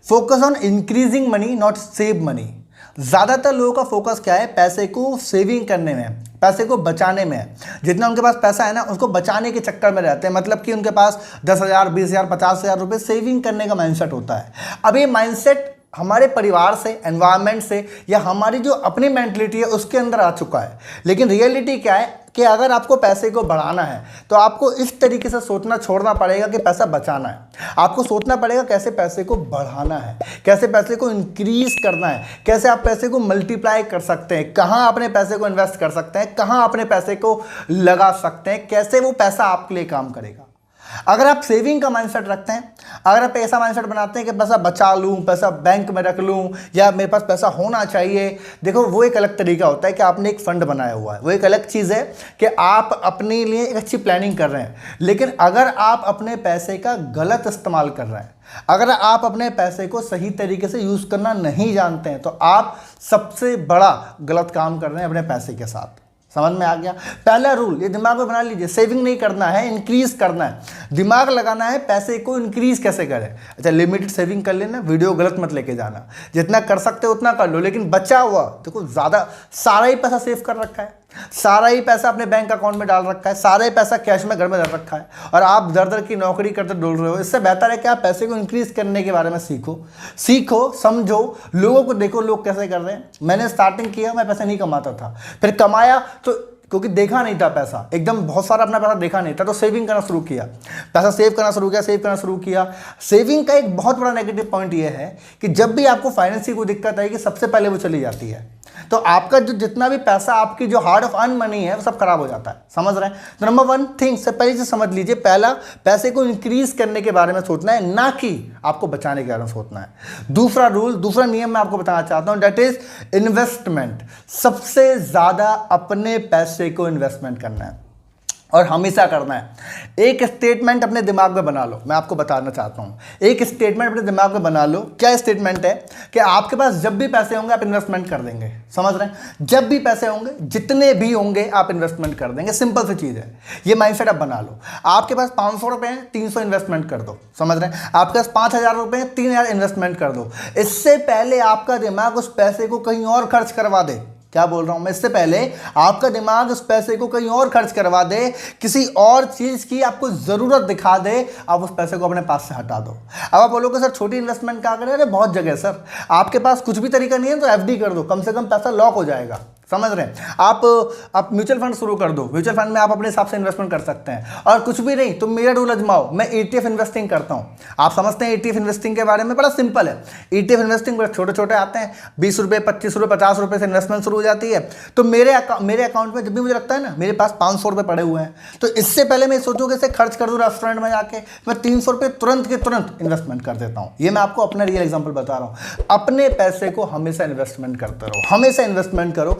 Focus on increasing money not save money. ज़्यादातर लोगों का फोकस क्या है, पैसे को सेविंग करने में है, पैसे को बचाने में है। जितना उनके पास पैसा है ना उसको बचाने के चक्कर में रहते हैं, मतलब कि उनके पास 10,000 20,000 50,000 रुपये सेविंग करने का माइंडसेट होता है। अब ये माइंडसेट हमारे परिवार से, एनवायरनमेंट से, या हमारी जो अपनी मेंटलिटी है उसके अंदर आ चुका है। लेकिन रियलिटी क्या है कि अगर आपको पैसे को बढ़ाना है तो आपको इस तरीके से सोचना छोड़ना पड़ेगा कि पैसा बचाना है। आपको सोचना पड़ेगा कैसे पैसे को बढ़ाना है, कैसे पैसे को इंक्रीज करना है, कैसे आप पैसे को मल्टीप्लाई कर सकते हैं, कहाँ अपने पैसे को इन्वेस्ट कर सकते हैं, कहाँ अपने पैसे को लगा सकते हैं, कैसे वो पैसा आपके लिए काम करेगा। अगर आप सेविंग का माइंडसेट रखते हैं, अगर आप ऐसा माइंडसेट बनाते हैं कि पैसा बचा लूं, पैसा बैंक में रख लूं, या मेरे पास पैसा होना चाहिए, देखो वो एक अलग तरीका होता है कि आपने एक फंड बनाया हुआ है, वो एक अलग चीज़ है कि आप अपने लिए एक अच्छी प्लानिंग कर रहे हैं। लेकिन अगर आप अपने पैसे का गलत इस्तेमाल कर रहे हैं, अगर आप अपने पैसे को सही तरीके से यूज़ करना नहीं जानते हैं, तो आप सबसे बड़ा गलत काम कर रहे हैं अपने पैसे के साथ। समझ में आ गया? पहला रूल ये दिमाग में बना लीजिए, सेविंग नहीं करना है, इंक्रीज करना है। दिमाग लगाना है पैसे को इंक्रीज कैसे करें। अच्छा, लिमिटेड सेविंग कर लेना, वीडियो गलत मत लेके जाना, जितना कर सकते हो उतना कर लो। लेकिन बचा हुआ देखो, ज़्यादा सारा ही पैसा सेव कर रखा है, सारा ही पैसा अपने बैंक अकाउंट में डाल रखा है, सारा ही पैसा कैश में घर में डाल रखा है, और आप दर दर की नौकरी करते डोल रहे हो। इससे बेहतर है कि आप पैसे को इंक्रीज करने के बारे में सीखो, समझो, लोगों को देखो लोग कैसे कर रहे हैं। मैंने स्टार्टिंग किया, मैं पैसा नहीं कमाता था, फिर कमाया तो क्योंकि देखा नहीं था पैसा, एकदम बहुत सारा अपना पैसा देखा नहीं था, तो सेविंग करना शुरू किया, पैसा सेव करना शुरू किया। सेविंग का एक बहुत बड़ा नेगेटिव पॉइंट ये है कि जब भी आपको फाइनेंस की कोई दिक्कत आएगी सबसे पहले वो चली जाती है, तो आपका जो जितना भी पैसा, आपकी जो हार्ड ऑफ अर्न मनी है वो सब खराब हो जाता है। समझ रहे हैं? तो नंबर 1 थिंग से पहले से समझ लीजिए, पहला पैसे को इंक्रीज करने के बारे में सोचना है, ना कि आपको बचाने के बारे में सोचना है। दूसरा रूल, दूसरा नियम मैं आपको बताना चाहता हूं, दैट इज इन्वेस्टमेंट। सबसे ज्यादा अपने पैसे को इन्वेस्टमेंट करना है और हमेशा करना है। एक स्टेटमेंट अपने दिमाग में बना लो, मैं आपको बताना चाहता हूं। एक स्टेटमेंट अपने दिमाग में बना लो। क्या स्टेटमेंट है कि आपके पास जब भी पैसे होंगे आप इन्वेस्टमेंट कर देंगे। समझ रहे हैं? जब भी पैसे होंगे, जितने भी होंगे आप इन्वेस्टमेंट कर देंगे। सिंपल सी चीज़ है, ये माइंडसेट आप बना लो। आपके पास 500 रुपये हैं, 300 इन्वेस्टमेंट कर दो। समझ रहे हैं? आपके पास 5,000 रुपये हैं, 3,000 इन्वेस्टमेंट कर दो। इससे पहले आपका दिमाग उस पैसे को कहीं और खर्च करवा दे। क्या बोल रहा हूं मैं? इससे पहले आपका दिमाग उस पैसे को कहीं और खर्च करवा दे, किसी और चीज की आपको जरूरत दिखा दे, आप उस पैसे को अपने पास से हटा दो। अब आप बोलोगे सर छोटी इन्वेस्टमेंट क्या करें? अरे बहुत जगह सर, आपके पास कुछ भी तरीका नहीं है तो एफडी कर दो, कम से कम पैसा लॉक हो जाएगा। समझ रहे हैं? आप म्यूचुअल फंड शुरू कर दो, म्यूचुअल फंड में आप अपने हिसाब से इन्वेस्टमेंट कर सकते हैं। और कुछ भी नहीं तो मेरा रूल आजमाओ, मैं ETF इन्वेस्टिंग करता हूं। आप समझते हैं ETF इन्वेस्टिंग के बारे में? बड़ा सिंपल है। ETF इन्वेस्टिंग बड़े छोटे छोटे आते हैं, 20 रुपये 25 रुपये 50 रुपये से इन्वेस्टमेंट शुरू हो जाती है। तो मेरे अकाउंट में जब भी मुझे लगता है ना मेरे पास 500 रुपये पड़े हुए हैं, तो इससे पहले मैं सोचूं कि इसे खर्च कर दूं रेस्टोरेंट में जाके, मैं 300 रुपये तुरंत के तुरंत इन्वेस्टमेंट कर देता हूं। ये मैं आपको अपना रियल एग्जाम्पल बता रहा हूं। अपने पैसे को हमेशा इन्वेस्टमेंट करते रहो, हमेशा इन्वेस्टमेंट करो।